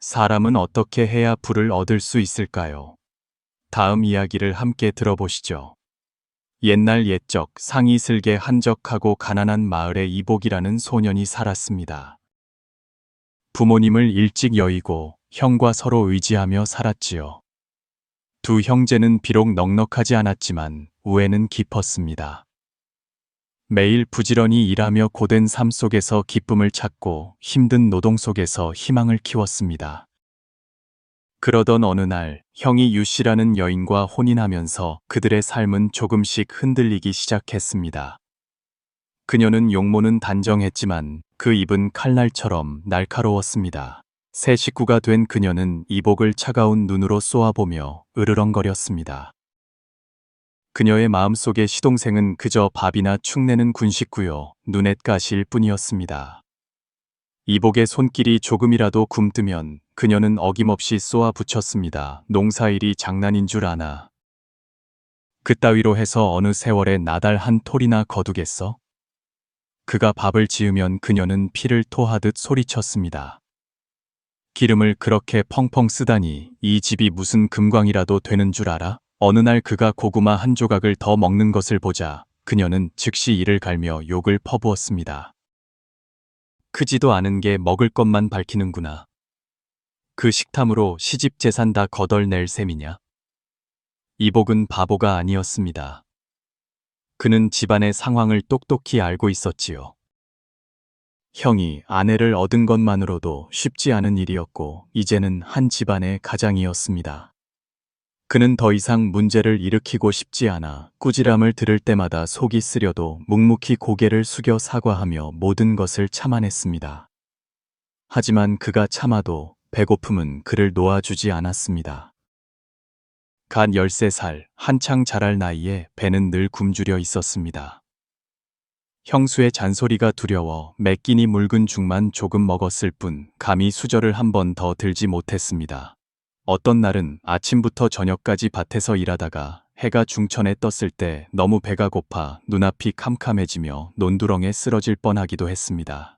사람은 어떻게 해야 부를 얻을 수 있을까요? 다음 이야기를 함께 들어보시죠. 옛날 옛적 상이 슬게 한적하고 가난한 마을에 이복이라는 소년이 살았습니다. 부모님을 일찍 여의고 형과 서로 의지하며 살았지요. 두 형제는 비록 넉넉하지 않았지만 우애는 깊었습니다. 매일 부지런히 일하며 고된 삶 속에서 기쁨을 찾고 힘든 노동 속에서 희망을 키웠습니다. 그러던 어느 날 형이 유씨라는 여인과 혼인하면서 그들의 삶은 조금씩 흔들리기 시작했습니다. 그녀는 용모는 단정했지만 그 입은 칼날처럼 날카로웠습니다. 새 식구가 된 그녀는 이복을 차가운 눈으로 쏘아보며 으르렁거렸습니다. 그녀의 마음속의 시동생은 그저 밥이나 축내는 군식구요 눈엣가시일 뿐이었습니다. 이복의 손길이 조금이라도 굼뜨면 그녀는 어김없이 쏘아 붙였습니다. 농사일이 장난인 줄 아나. 그따위로 해서 어느 세월에 나달 한 톨이나 거두겠어? 그가 밥을 지으면 그녀는 피를 토하듯 소리쳤습니다. 기름을 그렇게 펑펑 쓰다니 이 집이 무슨 금광이라도 되는 줄 알아? 어느 날 그가 고구마 한 조각을 더 먹는 것을 보자 그녀는 즉시 이를 갈며 욕을 퍼부었습니다. 크지도 않은 게 먹을 것만 밝히는구나. 그 식탐으로 시집 재산 다 거덜낼 셈이냐? 이복은 바보가 아니었습니다. 그는 집안의 상황을 똑똑히 알고 있었지요. 형이 아내를 얻은 것만으로도 쉽지 않은 일이었고 이제는 한 집안의 가장이었습니다. 그는 더 이상 문제를 일으키고 싶지 않아 꾸지람을 들을 때마다 속이 쓰려도 묵묵히 고개를 숙여 사과하며 모든 것을 참아냈습니다. 하지만 그가 참아도 배고픔은 그를 놓아주지 않았습니다. 간 13살, 한창 자랄 나이에 배는 늘 굶주려 있었습니다. 형수의 잔소리가 두려워 몇 끼니 묽은 죽만 조금 먹었을 뿐 감히 수저를 한 번 더 들지 못했습니다. 어떤 날은 아침부터 저녁까지 밭에서 일하다가 해가 중천에 떴을 때 너무 배가 고파 눈앞이 캄캄해지며 논두렁에 쓰러질 뻔하기도 했습니다.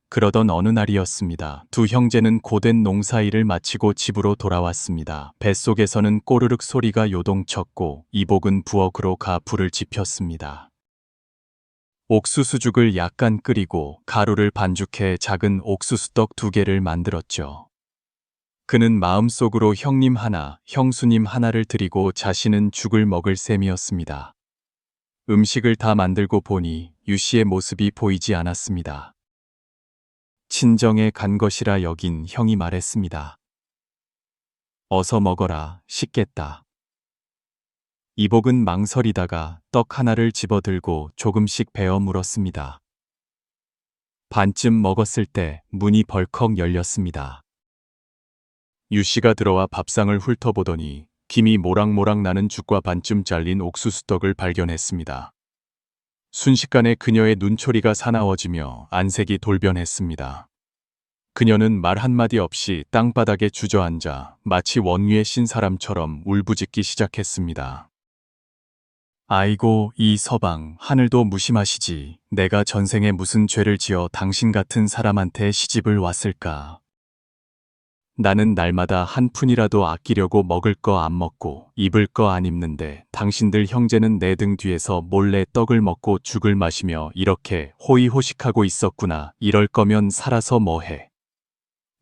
그러던 어느 날이었습니다. 두 형제는 고된 농사일을 마치고 집으로 돌아왔습니다. 뱃속에서는 꼬르륵 소리가 요동쳤고 이복은 부엌으로 가 불을 지폈습니다. 옥수수죽을 약간 끓이고 가루를 반죽해 작은 옥수수떡 2개를 만들었죠. 그는 마음속으로 형님 하나, 형수님 하나를 드리고 자신은 죽을 먹을 셈이었습니다. 음식을 다 만들고 보니 유씨의 모습이 보이지 않았습니다. 친정에 간 것이라 여긴 형이 말했습니다. 어서 먹어라, 식겠다. 이복은 망설이다가 떡 하나를 집어들고 조금씩 베어 물었습니다. 반쯤 먹었을 때 문이 벌컥 열렸습니다. 유씨가 들어와 밥상을 훑어보더니 김이 모락모락 나는 죽과 반쯤 잘린 옥수수떡을 발견했습니다. 순식간에 그녀의 눈초리가 사나워지며 안색이 돌변했습니다. 그녀는 말 한마디 없이 땅바닥에 주저앉아 마치 원위에 신 사람처럼 울부짖기 시작했습니다. 아이고 이 서방, 하늘도 무심하시지. 내가 전생에 무슨 죄를 지어 당신 같은 사람한테 시집을 왔을까. 나는 날마다 한 푼이라도 아끼려고 먹을 거 안 먹고 입을 거 안 입는데 당신들 형제는 내 등 뒤에서 몰래 떡을 먹고 죽을 마시며 이렇게 호의호식하고 있었구나. 이럴 거면 살아서 뭐해.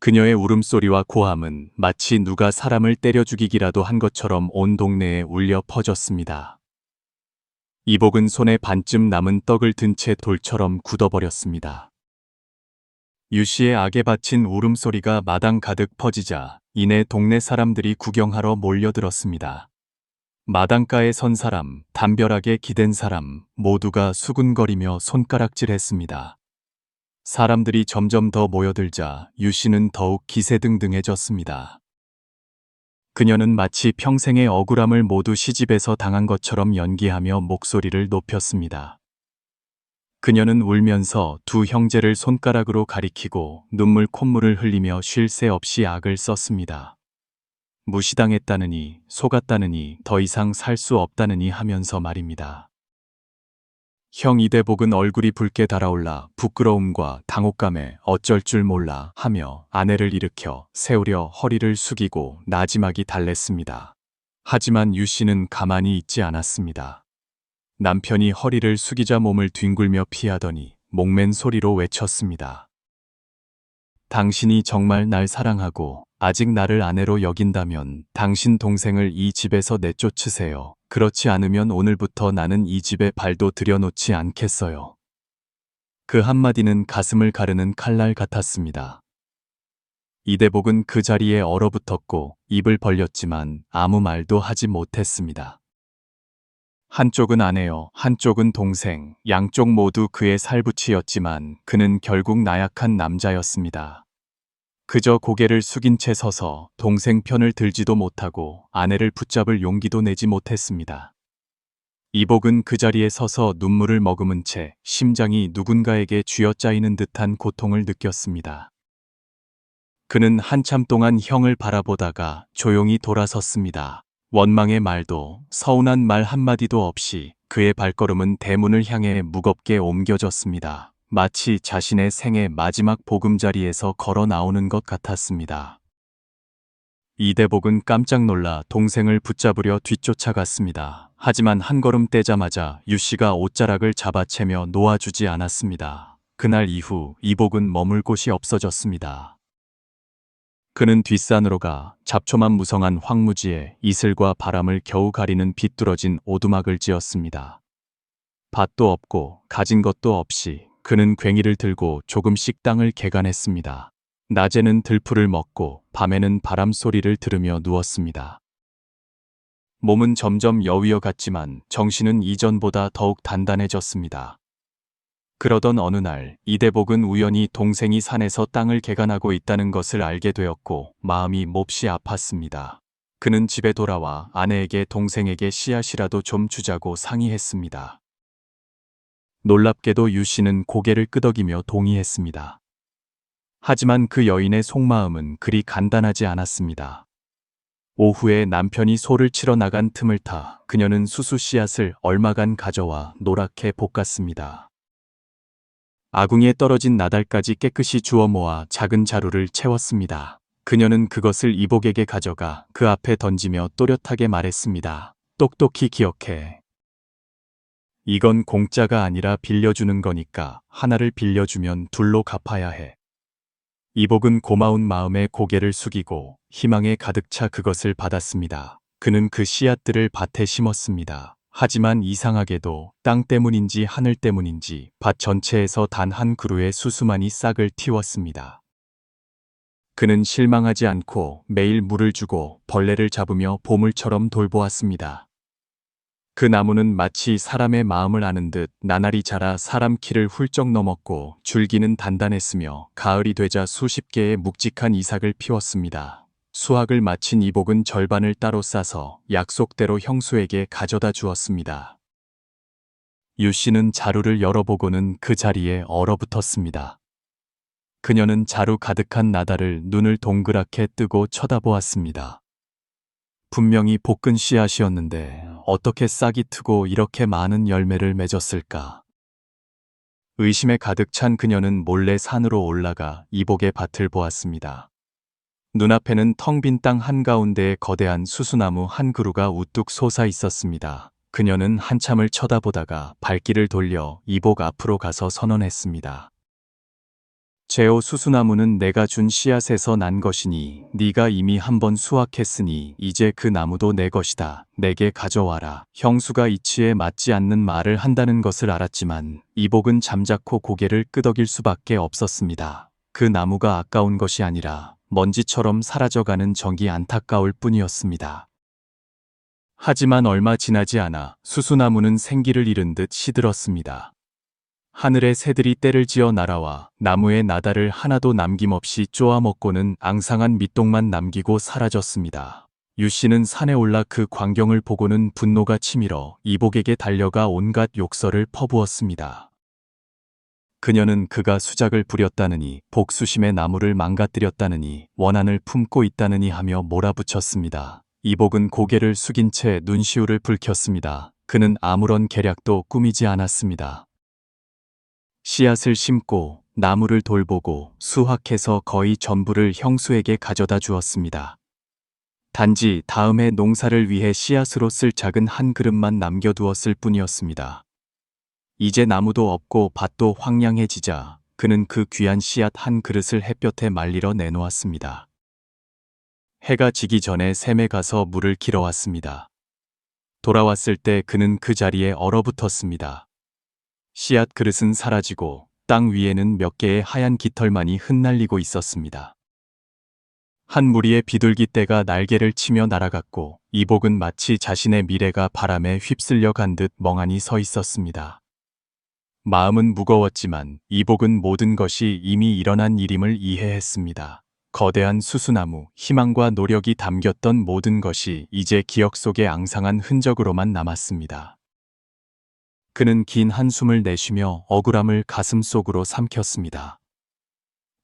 그녀의 울음소리와 고함은 마치 누가 사람을 때려 죽이기라도 한 것처럼 온 동네에 울려 퍼졌습니다. 이복은 손에 반쯤 남은 떡을 든 채 돌처럼 굳어버렸습니다. 유씨의 악에 바친 울음소리가 마당 가득 퍼지자 이내 동네 사람들이 구경하러 몰려들었습니다. 마당가에 선 사람, 담벼락에 기댄 사람 모두가 수군거리며 손가락질했습니다. 사람들이 점점 더 모여들자 유씨는 더욱 기세등등해졌습니다. 그녀는 마치 평생의 억울함을 모두 시집에서 당한 것처럼 연기하며 목소리를 높였습니다. 그녀는 울면서 두 형제를 손가락으로 가리키고 눈물 콧물을 흘리며 쉴 새 없이 악을 썼습니다. 무시당했다느니, 속았다느니, 더 이상 살 수 없다느니 하면서 말입니다. 형 이대복은 얼굴이 붉게 달아올라 부끄러움과 당혹감에 어쩔 줄 몰라 하며 아내를 일으켜 세우려 허리를 숙이고 나지막이 달랬습니다. 하지만 유 씨는 가만히 있지 않았습니다. 남편이 허리를 숙이자 몸을 뒹굴며 피하더니 목맨 소리로 외쳤습니다. 당신이 정말 날 사랑하고 아직 나를 아내로 여긴다면 당신 동생을 이 집에서 내쫓으세요. 그렇지 않으면 오늘부터 나는 이 집에 발도 들여놓지 않겠어요. 그 한마디는 가슴을 가르는 칼날 같았습니다. 이대복은 그 자리에 얼어붙었고 입을 벌렸지만 아무 말도 하지 못했습니다. 한쪽은 아내요, 한쪽은 동생, 양쪽 모두 그의 살붙이였지만 그는 결국 나약한 남자였습니다. 그저 고개를 숙인 채 서서 동생 편을 들지도 못하고 아내를 붙잡을 용기도 내지 못했습니다. 이복은 그 자리에 서서 눈물을 머금은 채 심장이 누군가에게 쥐어짜이는 듯한 고통을 느꼈습니다. 그는 한참 동안 형을 바라보다가 조용히 돌아섰습니다. 원망의 말도 서운한 말 한마디도 없이 그의 발걸음은 대문을 향해 무겁게 옮겨졌습니다. 마치 자신의 생애 마지막 보금자리에서 걸어 나오는 것 같았습니다. 이대복은 깜짝 놀라 동생을 붙잡으려 뒤쫓아갔습니다. 하지만 한 걸음 떼자마자 유 씨가 옷자락을 잡아채며 놓아주지 않았습니다. 그날 이후 이복은 머물 곳이 없어졌습니다. 그는 뒷산으로 가 잡초만 무성한 황무지에 이슬과 바람을 겨우 가리는 비뚤어진 오두막을 지었습니다. 밭도 없고 가진 것도 없이 그는 괭이를 들고 조금씩 땅을 개간했습니다. 낮에는 들풀을 먹고 밤에는 바람 소리를 들으며 누웠습니다. 몸은 점점 여위어 갔지만 정신은 이전보다 더욱 단단해졌습니다. 그러던 어느 날 이대복은 우연히 동생이 산에서 땅을 개간하고 있다는 것을 알게 되었고 마음이 몹시 아팠습니다. 그는 집에 돌아와 아내에게 동생에게 씨앗이라도 좀 주자고 상의했습니다. 놀랍게도 유 씨는 고개를 끄덕이며 동의했습니다. 하지만 그 여인의 속마음은 그리 간단하지 않았습니다. 오후에 남편이 소를 치러 나간 틈을 타 그녀는 수수 씨앗을 얼마간 가져와 노랗게 볶았습니다. 아궁이에 떨어진 나달까지 깨끗이 주워 모아 작은 자루를 채웠습니다. 그녀는 그것을 이복에게 가져가 그 앞에 던지며 또렷하게 말했습니다. 똑똑히 기억해. 이건 공짜가 아니라 빌려주는 거니까 하나를 빌려주면 둘로 갚아야 해. 이복은 고마운 마음에 고개를 숙이고 희망에 가득 차 그것을 받았습니다. 그는 그 씨앗들을 밭에 심었습니다. 하지만 이상하게도 땅 때문인지 하늘 때문인지 밭 전체에서 단 한 그루의 수수만이 싹을 틔웠습니다. 그는 실망하지 않고 매일 물을 주고 벌레를 잡으며 보물처럼 돌보았습니다. 그 나무는 마치 사람의 마음을 아는 듯 나날이 자라 사람 키를 훌쩍 넘었고 줄기는 단단했으며 가을이 되자 수십 개의 묵직한 이삭을 피웠습니다. 수확을 마친 이복은 절반을 따로 싸서 약속대로 형수에게 가져다 주었습니다. 유 씨는 자루를 열어보고는 그 자리에 얼어붙었습니다. 그녀는 자루 가득한 나달을 눈을 동그랗게 뜨고 쳐다보았습니다. 분명히 볶은 씨앗이었는데 어떻게 싹이 트고 이렇게 많은 열매를 맺었을까? 의심에 가득 찬 그녀는 몰래 산으로 올라가 이복의 밭을 보았습니다. 눈앞에는 텅 빈 땅 한가운데에 거대한 수수나무 한 그루가 우뚝 솟아 있었습니다. 그녀는 한참을 쳐다보다가 발길을 돌려 이복 앞으로 가서 선언했습니다. 제오 수수나무는 내가 준 씨앗에서 난 것이니 네가 이미 한번 수확했으니 이제 그 나무도 내 것이다. 내게 가져와라. 형수가 이치에 맞지 않는 말을 한다는 것을 알았지만 이복은 잠자코 고개를 끄덕일 수밖에 없었습니다. 그 나무가 아까운 것이 아니라 먼지처럼 사라져가는 정이 안타까울 뿐이었습니다. 하지만 얼마 지나지 않아 수수나무는 생기를 잃은 듯 시들었습니다. 하늘의 새들이 떼를 지어 날아와 나무의 나달을 하나도 남김없이 쪼아먹고는 앙상한 밑동만 남기고 사라졌습니다. 유 씨는 산에 올라 그 광경을 보고는 분노가 치밀어 이복에게 달려가 온갖 욕설을 퍼부었습니다. 그녀는 그가 수작을 부렸다느니 복수심에 나무를 망가뜨렸다느니 원한을 품고 있다느니 하며 몰아붙였습니다. 이복은 고개를 숙인 채 눈시울을 붉혔습니다. 그는 아무런 계략도 꾸미지 않았습니다. 씨앗을 심고 나무를 돌보고 수확해서 거의 전부를 형수에게 가져다 주었습니다. 단지 다음해 농사를 위해 씨앗으로 쓸 작은 한 그릇만 남겨두었을 뿐이었습니다. 이제 나무도 없고 밭도 황량해지자 그는 그 귀한 씨앗 한 그릇을 햇볕에 말리러 내놓았습니다. 해가 지기 전에 샘에 가서 물을 길어왔습니다. 돌아왔을 때 그는 그 자리에 얼어붙었습니다. 씨앗 그릇은 사라지고 땅 위에는 몇 개의 하얀 깃털만이 흩날리고 있었습니다. 한 무리의 비둘기떼가 날개를 치며 날아갔고 이복은 마치 자신의 미래가 바람에 휩쓸려 간 듯 멍하니 서 있었습니다. 마음은 무거웠지만 이복은 모든 것이 이미 일어난 일임을 이해했습니다. 거대한 수수나무, 희망과 노력이 담겼던 모든 것이 이제 기억 속에 앙상한 흔적으로만 남았습니다. 그는 긴 한숨을 내쉬며 억울함을 가슴속으로 삼켰습니다.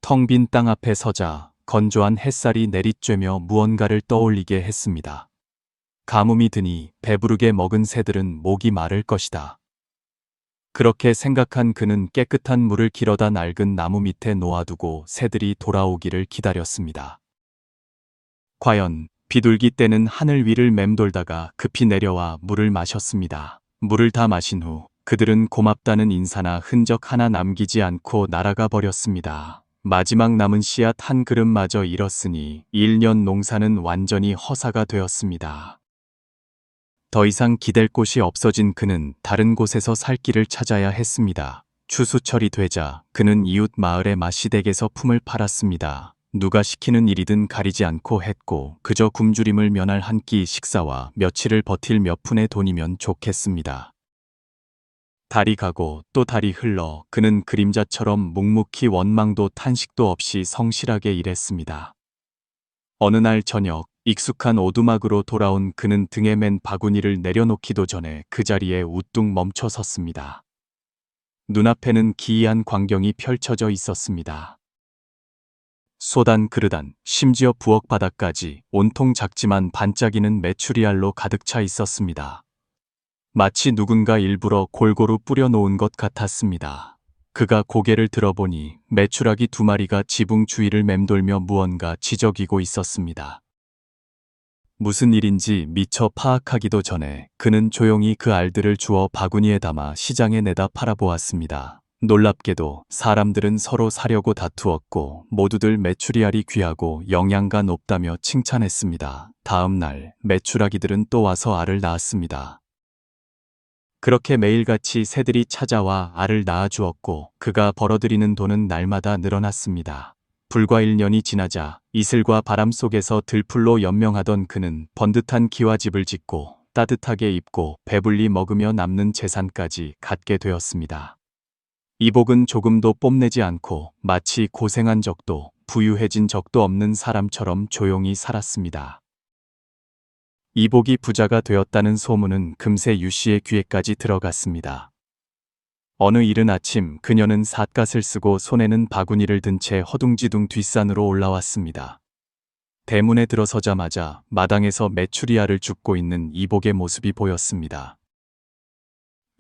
텅 빈 땅 앞에 서자 건조한 햇살이 내리쬐며 무언가를 떠올리게 했습니다. 가뭄이 드니 배부르게 먹은 새들은 목이 마를 것이다. 그렇게 생각한 그는 깨끗한 물을 길어다 낡은 나무 밑에 놓아두고 새들이 돌아오기를 기다렸습니다. 과연 비둘기 떼는 하늘 위를 맴돌다가 급히 내려와 물을 마셨습니다. 물을 다 마신 후 그들은 고맙다는 인사나 흔적 하나 남기지 않고 날아가 버렸습니다. 마지막 남은 씨앗 한 그릇마저 잃었으니 1년 농사는 완전히 허사가 되었습니다. 더 이상 기댈 곳이 없어진 그는 다른 곳에서 살 길을 찾아야 했습니다. 추수철이 되자 그는 이웃 마을의 마시댁에서 품을 팔았습니다. 누가 시키는 일이든 가리지 않고 했고 그저 굶주림을 면할 한 끼 식사와 며칠을 버틸 몇 푼의 돈이면 좋겠습니다. 달이 가고 또 달이 흘러 그는 그림자처럼 묵묵히 원망도 탄식도 없이 성실하게 일했습니다. 어느 날 저녁 익숙한 오두막으로 돌아온 그는 등에 맨 바구니를 내려놓기도 전에 그 자리에 우뚝 멈춰 섰습니다. 눈앞에는 기이한 광경이 펼쳐져 있었습니다. 소단 그르단, 심지어 부엌 바닥까지 온통 작지만 반짝이는 메추리알로 가득 차 있었습니다. 마치 누군가 일부러 골고루 뿌려놓은 것 같았습니다. 그가 고개를 들어보니 메추라기 2마리가 지붕 주위를 맴돌며 무언가 지저귀고 있었습니다. 무슨 일인지 미처 파악하기도 전에 그는 조용히 그 알들을 주워 바구니에 담아 시장에 내다 팔아보았습니다. 놀랍게도 사람들은 서로 사려고 다투었고 모두들 메추리알이 귀하고 영양가 높다며 칭찬했습니다. 다음 날 메추라기들은 또 와서 알을 낳았습니다. 그렇게 매일같이 새들이 찾아와 알을 낳아주었고 그가 벌어들이는 돈은 날마다 늘어났습니다. 불과 1년이 지나자 이슬과 바람 속에서 들풀로 연명하던 그는 번듯한 기와집을 짓고 따뜻하게 입고 배불리 먹으며 남는 재산까지 갖게 되었습니다. 이복은 조금도 뽐내지 않고 마치 고생한 적도 부유해진 적도 없는 사람처럼 조용히 살았습니다. 이복이 부자가 되었다는 소문은 금세 유씨의 귀에까지 들어갔습니다. 어느 이른 아침 그녀는 삿갓을 쓰고 손에는 바구니를 든 채 허둥지둥 뒷산으로 올라왔습니다. 대문에 들어서자마자 마당에서 메추리알을 줍고 있는 이복의 모습이 보였습니다.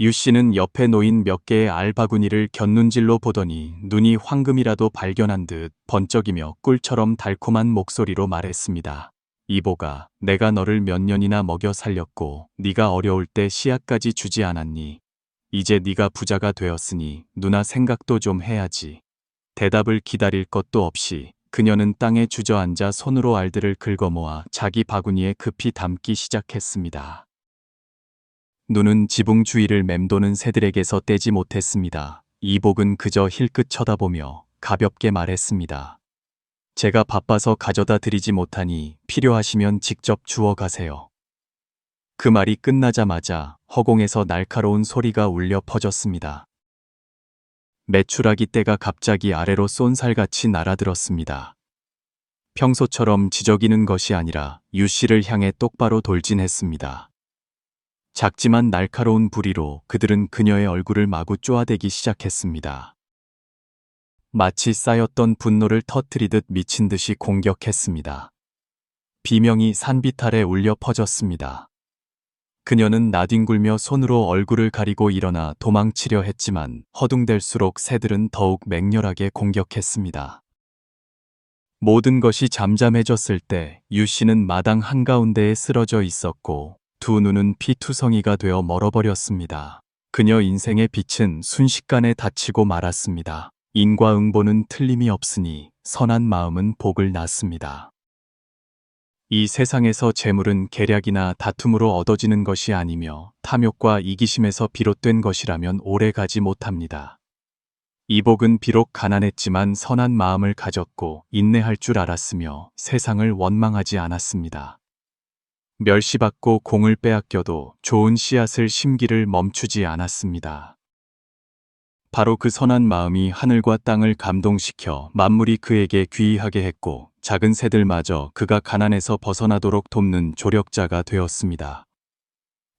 유씨는 옆에 놓인 몇 개의 알 바구니를 곁눈질로 보더니 눈이 황금이라도 발견한 듯 번쩍이며 꿀처럼 달콤한 목소리로 말했습니다. 이복아, 내가 너를 몇 년이나 먹여 살렸고 네가 어려울 때 씨앗까지 주지 않았니? 이제 네가 부자가 되었으니 누나 생각도 좀 해야지. 대답을 기다릴 것도 없이 그녀는 땅에 주저앉아 손으로 알들을 긁어모아 자기 바구니에 급히 담기 시작했습니다. 눈은 지붕 주위를 맴도는 새들에게서 떼지 못했습니다. 이복은 그저 힐끗 쳐다보며 가볍게 말했습니다. 제가 바빠서 가져다 드리지 못하니 필요하시면 직접 주워 가세요. 그 말이 끝나자마자 허공에서 날카로운 소리가 울려 퍼졌습니다. 메추라기 떼가 갑자기 아래로 쏜살같이 날아들었습니다. 평소처럼 지저귀는 것이 아니라 유씨를 향해 똑바로 돌진했습니다. 작지만 날카로운 부리로 그들은 그녀의 얼굴을 마구 쪼아대기 시작했습니다. 마치 쌓였던 분노를 터뜨리듯 미친 듯이 공격했습니다. 비명이 산비탈에 울려 퍼졌습니다. 그녀는 나뒹굴며 손으로 얼굴을 가리고 일어나 도망치려 했지만 허둥댈수록 새들은 더욱 맹렬하게 공격했습니다. 모든 것이 잠잠해졌을 때 유 씨는 마당 한가운데에 쓰러져 있었고 두 눈은 피투성이가 되어 멀어버렸습니다. 그녀 인생의 빛은 순식간에 닫히고 말았습니다. 인과응보는 틀림이 없으니 선한 마음은 복을 낳습니다. 이 세상에서 재물은 계략이나 다툼으로 얻어지는 것이 아니며 탐욕과 이기심에서 비롯된 것이라면 오래 가지 못합니다. 이복은 비록 가난했지만 선한 마음을 가졌고 인내할 줄 알았으며 세상을 원망하지 않았습니다. 멸시받고 공을 빼앗겨도 좋은 씨앗을 심기를 멈추지 않았습니다. 바로 그 선한 마음이 하늘과 땅을 감동시켜 만물이 그에게 귀의하게 했고 작은 새들마저 그가 가난에서 벗어나도록 돕는 조력자가 되었습니다.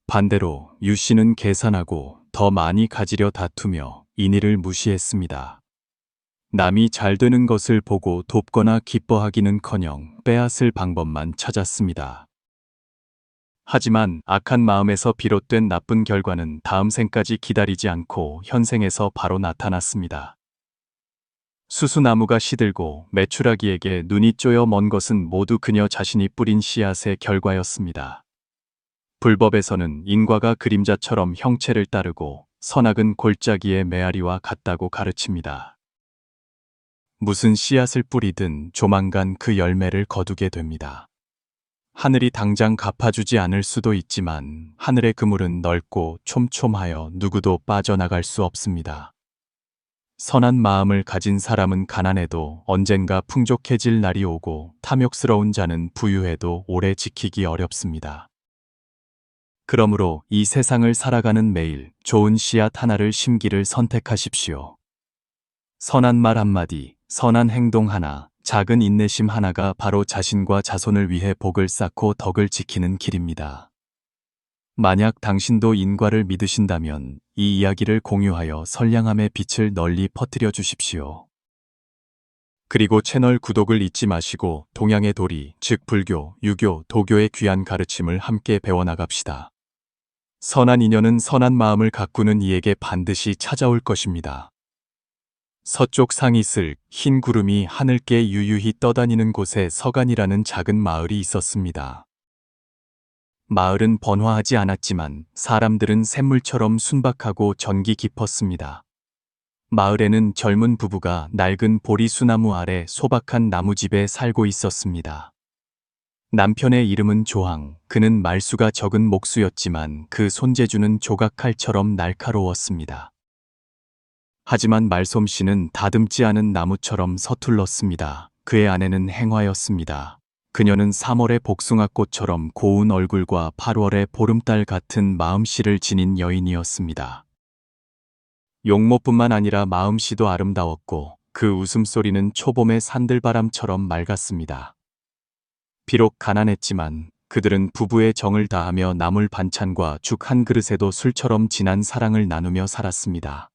반대로 유 씨는 계산하고 더 많이 가지려 다투며 인의를 무시했습니다. 남이 잘 되는 것을 보고 돕거나 기뻐하기는커녕 빼앗을 방법만 찾았습니다. 하지만 악한 마음에서 비롯된 나쁜 결과는 다음 생까지 기다리지 않고 현생에서 바로 나타났습니다. 수수나무가 시들고 메추라기에게 눈이 쪼여 먼 것은 모두 그녀 자신이 뿌린 씨앗의 결과였습니다. 불법에서는 인과가 그림자처럼 형체를 따르고 선악은 골짜기의 메아리와 같다고 가르칩니다. 무슨 씨앗을 뿌리든 조만간 그 열매를 거두게 됩니다. 하늘이 당장 갚아주지 않을 수도 있지만 하늘의 그물은 넓고 촘촘하여 누구도 빠져나갈 수 없습니다. 선한 마음을 가진 사람은 가난해도 언젠가 풍족해질 날이 오고 탐욕스러운 자는 부유해도 오래 지키기 어렵습니다. 그러므로 이 세상을 살아가는 매일 좋은 씨앗 하나를 심기를 선택하십시오. 선한 말 한마디, 선한 행동 하나, 작은 인내심 하나가 바로 자신과 자손을 위해 복을 쌓고 덕을 지키는 길입니다. 만약 당신도 인과를 믿으신다면 이 이야기를 공유하여 선량함의 빛을 널리 퍼뜨려 주십시오. 그리고 채널 구독을 잊지 마시고 동양의 도리, 즉 불교, 유교, 도교의 귀한 가르침을 함께 배워나갑시다. 선한 인연은 선한 마음을 가꾸는 이에게 반드시 찾아올 것입니다. 서쪽 상이슬 흰 구름이 하늘께 유유히 떠다니는 곳에 서간이라는 작은 마을이 있었습니다. 마을은 번화하지 않았지만 사람들은 샘물처럼 순박하고 정기 깊었습니다. 마을에는 젊은 부부가 낡은 보리수나무 아래 소박한 나무집에 살고 있었습니다. 남편의 이름은 조항, 그는 말수가 적은 목수였지만 그 손재주는 조각칼처럼 날카로웠습니다. 하지만 말솜씨는 다듬지 않은 나무처럼 서툴렀습니다. 그의 아내는 행화였습니다. 그녀는 3월의 복숭아꽃처럼 고운 얼굴과 8월의 보름달 같은 마음씨를 지닌 여인이었습니다. 용모뿐만 아니라 마음씨도 아름다웠고 그 웃음소리는 초봄의 산들바람처럼 맑았습니다. 비록 가난했지만 그들은 부부의 정을 다하며 나물 반찬과 죽 한 그릇에도 술처럼 진한 사랑을 나누며 살았습니다.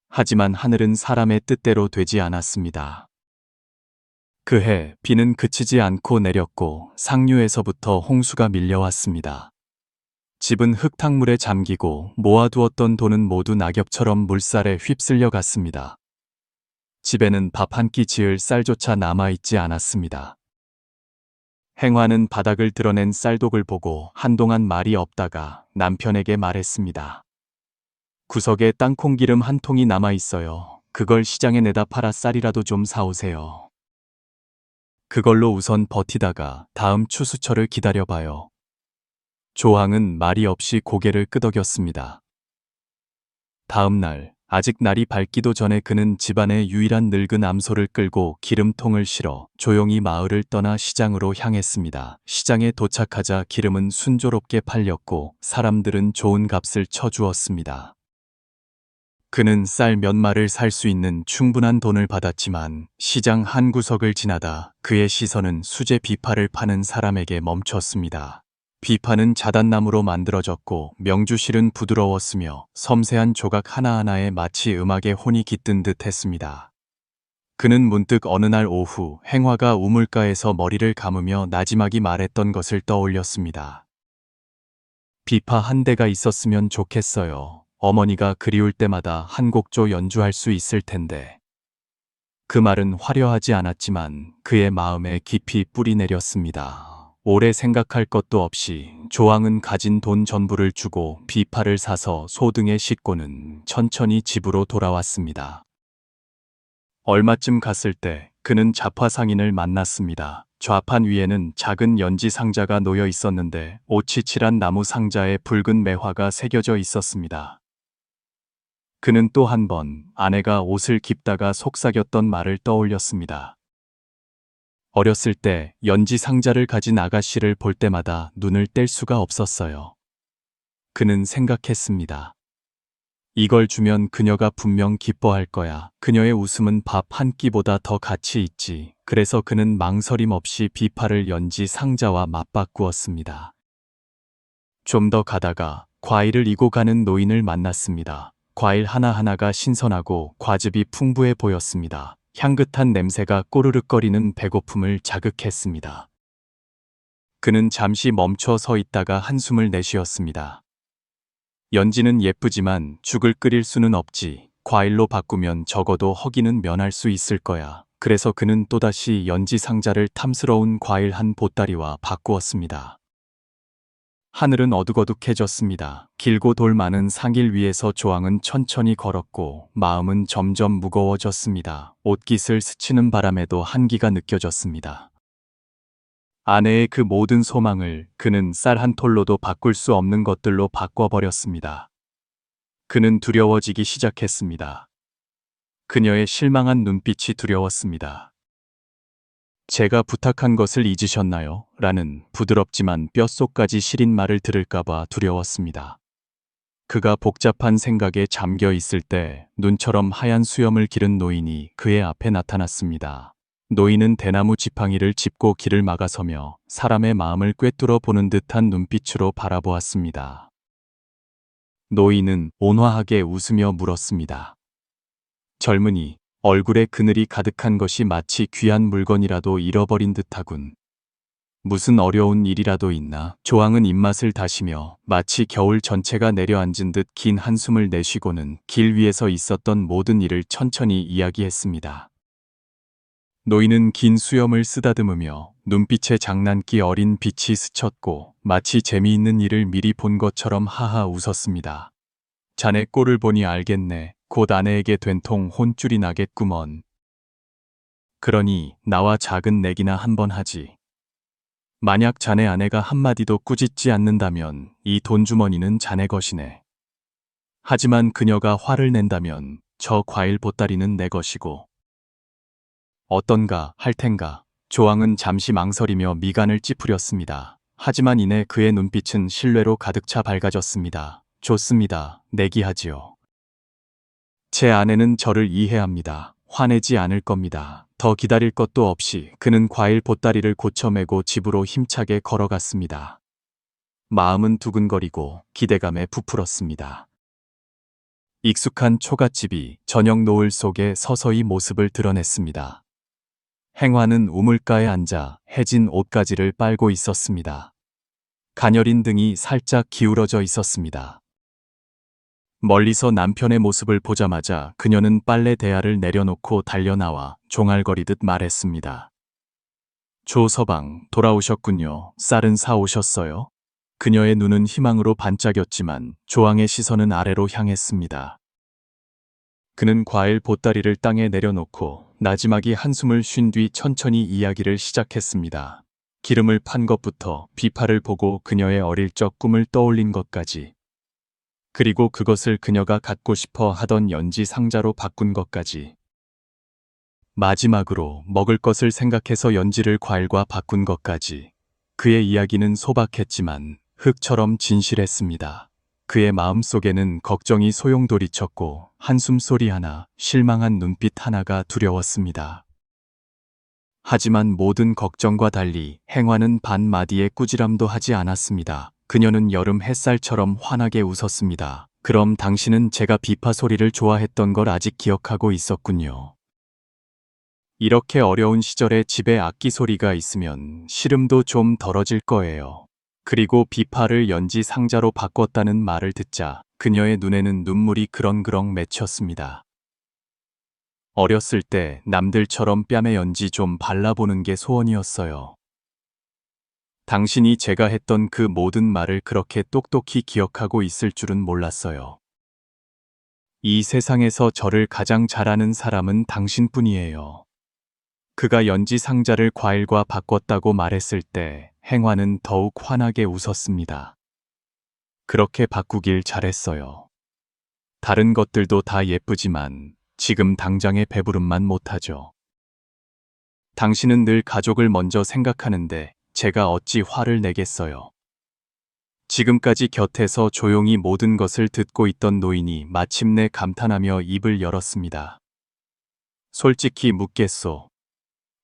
하지만 하늘은 사람의 뜻대로 되지 않았습니다. 그해 비는 그치지 않고 내렸고 상류에서부터 홍수가 밀려왔습니다. 집은 흙탕물에 잠기고 모아두었던 돈은 모두 낙엽처럼 물살에 휩쓸려 갔습니다. 집에는 밥 한 끼 지을 쌀조차 남아있지 않았습니다. 행화는 바닥을 드러낸 쌀독을 보고 한동안 말이 없다가 남편에게 말했습니다. 구석에 땅콩기름 한 통이 남아있어요. 그걸 시장에 내다 팔아 쌀이라도 좀 사오세요. 그걸로 우선 버티다가 다음 추수철을 기다려봐요. 조항은 말이 없이 고개를 끄덕였습니다. 다음 날, 아직 날이 밝기도 전에 그는 집안의 유일한 늙은 암소를 끌고 기름통을 실어 조용히 마을을 떠나 시장으로 향했습니다. 시장에 도착하자 기름은 순조롭게 팔렸고 사람들은 좋은 값을 쳐주었습니다. 그는 쌀 몇 마를 살 수 있는 충분한 돈을 받았지만 시장 한 구석을 지나다 그의 시선은 수제 비파를 파는 사람에게 멈췄습니다. 비파는 자단나무로 만들어졌고 명주실은 부드러웠으며 섬세한 조각 하나하나에 마치 음악의 혼이 깃든 듯 했습니다. 그는 문득 어느 날 오후 행화가 우물가에서 머리를 감으며 나지막이 말했던 것을 떠올렸습니다. 비파 한 대가 있었으면 좋겠어요. 어머니가 그리울 때마다 한 곡조 연주할 수 있을 텐데. 그 말은 화려하지 않았지만 그의 마음에 깊이 뿌리 내렸습니다. 오래 생각할 것도 없이 조항은 가진 돈 전부를 주고 비파를 사서 소등에 싣고는 천천히 집으로 돌아왔습니다. 얼마쯤 갔을 때 그는 자화상인을 만났습니다. 좌판 위에는 작은 연지 상자가 놓여 있었는데 옷이 칠한 나무 상자에 붉은 매화가 새겨져 있었습니다. 그는 또 한 번 아내가 옷을 깁다가 속삭였던 말을 떠올렸습니다. 어렸을 때 연지 상자를 가진 아가씨를 볼 때마다 눈을 뗄 수가 없었어요. 그는 생각했습니다. 이걸 주면 그녀가 분명 기뻐할 거야. 그녀의 웃음은 밥 한 끼보다 더 가치 있지. 그래서 그는 망설임 없이 비파를 연지 상자와 맞바꾸었습니다. 좀 더 가다가 과일을 이고 가는 노인을 만났습니다. 과일 하나하나가 신선하고 과즙이 풍부해 보였습니다. 향긋한 냄새가 꼬르륵거리는 배고픔을 자극했습니다. 그는 잠시 멈춰 서 있다가 한숨을 내쉬었습니다. 연지는 예쁘지만 죽을 끓일 수는 없지. 과일로 바꾸면 적어도 허기는 면할 수 있을 거야. 그래서 그는 또다시 연지 상자를 탐스러운 과일 한 보따리와 바꾸었습니다. 하늘은 어둑어둑해졌습니다. 길고 돌 많은 상길 위에서 조항은 천천히 걸었고 마음은 점점 무거워졌습니다. 옷깃을 스치는 바람에도 한기가 느껴졌습니다. 아내의 그 모든 소망을 그는 쌀 한 톨로도 바꿀 수 없는 것들로 바꿔버렸습니다. 그는 두려워지기 시작했습니다. 그녀의 실망한 눈빛이 두려웠습니다. 제가 부탁한 것을 잊으셨나요? 라는 부드럽지만 뼛속까지 시린 말을 들을까봐 두려웠습니다. 그가 복잡한 생각에 잠겨 있을 때 눈처럼 하얀 수염을 기른 노인이 그의 앞에 나타났습니다. 노인은 대나무 지팡이를 짚고 길을 막아서며 사람의 마음을 꿰뚫어 보는 듯한 눈빛으로 바라보았습니다. 노인은 온화하게 웃으며 물었습니다. 젊은이, 얼굴에 그늘이 가득한 것이 마치 귀한 물건이라도 잃어버린 듯하군. 무슨 어려운 일이라도 있나? 조항은 입맛을 다시며 마치 겨울 전체가 내려앉은 듯 긴 한숨을 내쉬고는 길 위에서 있었던 모든 일을 천천히 이야기했습니다. 노인은 긴 수염을 쓰다듬으며 눈빛에 장난기 어린 빛이 스쳤고 마치 재미있는 일을 미리 본 것처럼 하하 웃었습니다. 자네 꼴을 보니 알겠네. 곧 아내에게 된통 혼쭐이 나겠구먼. 그러니 나와 작은 내기나 한번 하지. 만약 자네 아내가 한마디도 꾸짖지 않는다면 이 돈주머니는 자네 것이네. 하지만 그녀가 화를 낸다면 저 과일 보따리는 내 것이고. 어떤가 할 텐가. 조항은 잠시 망설이며 미간을 찌푸렸습니다. 하지만 이내 그의 눈빛은 신뢰로 가득 차 밝아졌습니다. 좋습니다. 내기하지요. 제 아내는 저를 이해합니다. 화내지 않을 겁니다. 더 기다릴 것도 없이 그는 과일 보따리를 고쳐매고 집으로 힘차게 걸어갔습니다. 마음은 두근거리고 기대감에 부풀었습니다. 익숙한 초가집이 저녁 노을 속에 서서히 모습을 드러냈습니다. 행화는 우물가에 앉아 해진 옷가지를 빨고 있었습니다. 가녀린 등이 살짝 기울어져 있었습니다. 멀리서 남편의 모습을 보자마자 그녀는 빨래 대야를 내려놓고 달려나와 종알거리듯 말했습니다. 조 서방, 돌아오셨군요. 쌀은 사오셨어요? 그녀의 눈은 희망으로 반짝였지만 조항의 시선은 아래로 향했습니다. 그는 과일 보따리를 땅에 내려놓고 나지막이 한숨을 쉰 뒤 천천히 이야기를 시작했습니다. 기름을 판 것부터 비파를 보고 그녀의 어릴 적 꿈을 떠올린 것까지. 그리고 그것을 그녀가 갖고 싶어 하던 연지 상자로 바꾼 것까지. 마지막으로 먹을 것을 생각해서 연지를 과일과 바꾼 것까지. 그의 이야기는 소박했지만 흙처럼 진실했습니다. 그의 마음속에는 걱정이 소용돌이쳤고 한숨소리 하나, 실망한 눈빛 하나가 두려웠습니다. 하지만 모든 걱정과 달리 행화는 반마디의 꾸지람도 하지 않았습니다. 그녀는 여름 햇살처럼 환하게 웃었습니다. 그럼 당신은 제가 비파 소리를 좋아했던 걸 아직 기억하고 있었군요. 이렇게 어려운 시절에 집에 악기 소리가 있으면 시름도 좀 덜어질 거예요. 그리고 비파를 연지 상자로 바꿨다는 말을 듣자 그녀의 눈에는 눈물이 그렁그렁 맺혔습니다. 어렸을 때 남들처럼 뺨에 연지 좀 발라보는 게 소원이었어요. 당신이 제가 했던 그 모든 말을 그렇게 똑똑히 기억하고 있을 줄은 몰랐어요. 이 세상에서 저를 가장 잘 아는 사람은 당신뿐이에요. 그가 연지 상자를 과일과 바꿨다고 말했을 때 행화는 더욱 환하게 웃었습니다. 그렇게 바꾸길 잘했어요. 다른 것들도 다 예쁘지만 지금 당장의 배부름만 못하죠. 당신은 늘 가족을 먼저 생각하는데 제가 어찌 화를 내겠어요. 지금까지 곁에서 조용히 모든 것을 듣고 있던 노인이 마침내 감탄하며 입을 열었습니다. 솔직히 묻겠소.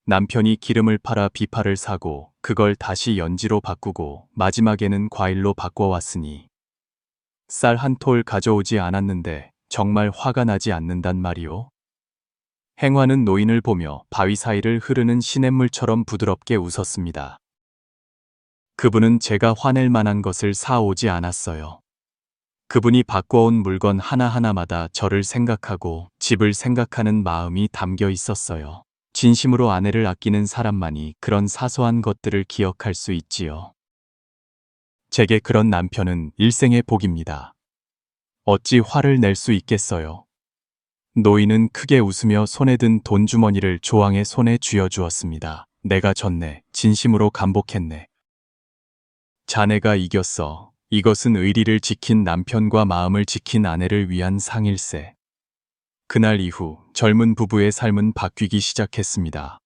남편이 기름을 팔아 비파를 사고 그걸 다시 연지로 바꾸고 마지막에는 과일로 바꿔왔으니 쌀 한 톨 가져오지 않았는데 정말 화가 나지 않는단 말이오? 행화는 노인을 보며 바위 사이를 흐르는 시냇물처럼 부드럽게 웃었습니다. 그분은 제가 화낼 만한 것을 사오지 않았어요. 그분이 바꿔온 물건 하나하나마다 저를 생각하고 집을 생각하는 마음이 담겨 있었어요. 진심으로 아내를 아끼는 사람만이 그런 사소한 것들을 기억할 수 있지요. 제게 그런 남편은 일생의 복입니다. 어찌 화를 낼 수 있겠어요. 노인은 크게 웃으며 손에 든 돈주머니를 조항의 손에 쥐어주었습니다. 내가 졌네. 진심으로 감복했네. 자네가 이겼어. 이것은 의리를 지킨 남편과 마음을 지킨 아내를 위한 상일세. 그날 이후 젊은 부부의 삶은 바뀌기 시작했습니다.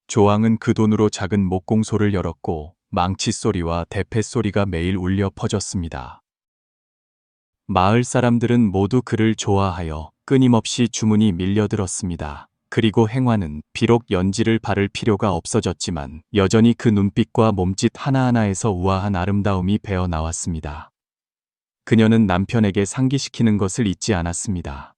조항은 그 돈으로 작은 목공소를 열었고 망치 소리와 대패 소리가 매일 울려 퍼졌습니다. 마을 사람들은 모두 그를 좋아하여 끊임없이 주문이 밀려들었습니다. 그리고 행화는 비록 연지를 바를 필요가 없어졌지만 여전히 그 눈빛과 몸짓 하나하나에서 우아한 아름다움이 배어 나왔습니다. 그녀는 남편에게 상기시키는 것을 잊지 않았습니다.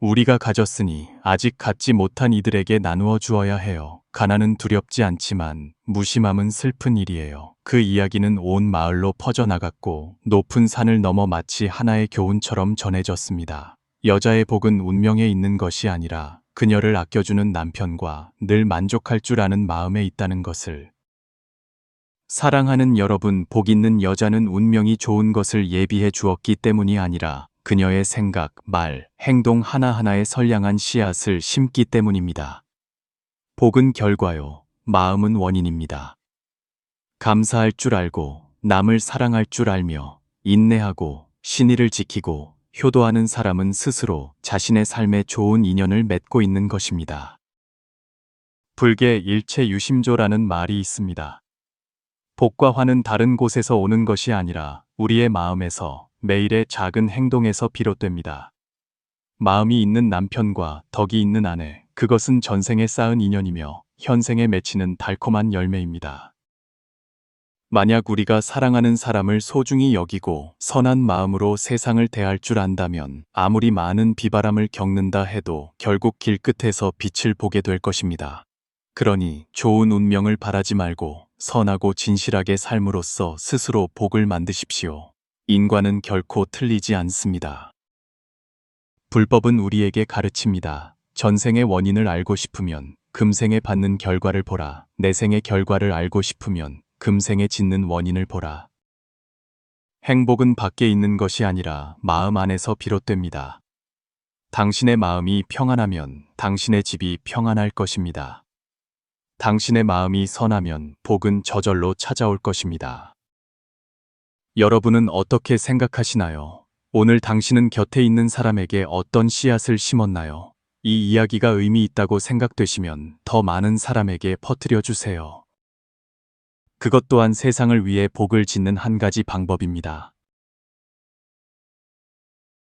우리가 가졌으니 아직 갖지 못한 이들에게 나누어 주어야 해요. 가난은 두렵지 않지만 무심함은 슬픈 일이에요. 그 이야기는 온 마을로 퍼져나갔고 높은 산을 넘어 마치 하나의 교훈처럼 전해졌습니다. 여자의 복은 운명에 있는 것이 아니라 그녀를 아껴주는 남편과 늘 만족할 줄 아는 마음에 있다는 것을. 사랑하는 여러분, 복 있는 여자는 운명이 좋은 것을 예비해 주었기 때문이 아니라 그녀의 생각, 말, 행동 하나하나에 선량한 씨앗을 심기 때문입니다. 복은 결과요, 마음은 원인입니다. 감사할 줄 알고 남을 사랑할 줄 알며 인내하고 신의를 지키고 효도하는 사람은 스스로 자신의 삶에 좋은 인연을 맺고 있는 것입니다. 불계 일체유심조라는 말이 있습니다. 복과 화는 다른 곳에서 오는 것이 아니라 우리의 마음에서 매일의 작은 행동에서 비롯됩니다. 마음이 있는 남편과 덕이 있는 아내, 그것은 전생에 쌓은 인연이며 현생에 맺히는 달콤한 열매입니다. 만약 우리가 사랑하는 사람을 소중히 여기고 선한 마음으로 세상을 대할 줄 안다면 아무리 많은 비바람을 겪는다 해도 결국 길끝에서 빛을 보게 될 것입니다. 그러니 좋은 운명을 바라지 말고 선하고 진실하게 삶으로써 스스로 복을 만드십시오. 인과는 결코 틀리지 않습니다. 불법은 우리에게 가르칩니다. 전생의 원인을 알고 싶으면 금생에 받는 결과를 보라. 내생의 결과를 알고 싶으면 금생에 짓는 원인을 보라. 행복은 밖에 있는 것이 아니라 마음 안에서 비롯됩니다. 당신의 마음이 평안하면 당신의 집이 평안할 것입니다. 당신의 마음이 선하면 복은 저절로 찾아올 것입니다. 여러분은 어떻게 생각하시나요? 오늘 당신은 곁에 있는 사람에게 어떤 씨앗을 심었나요? 이 이야기가 의미 있다고 생각되시면 더 많은 사람에게 퍼뜨려 주세요. 그것 또한 세상을 위해 복을 짓는 한 가지 방법입니다.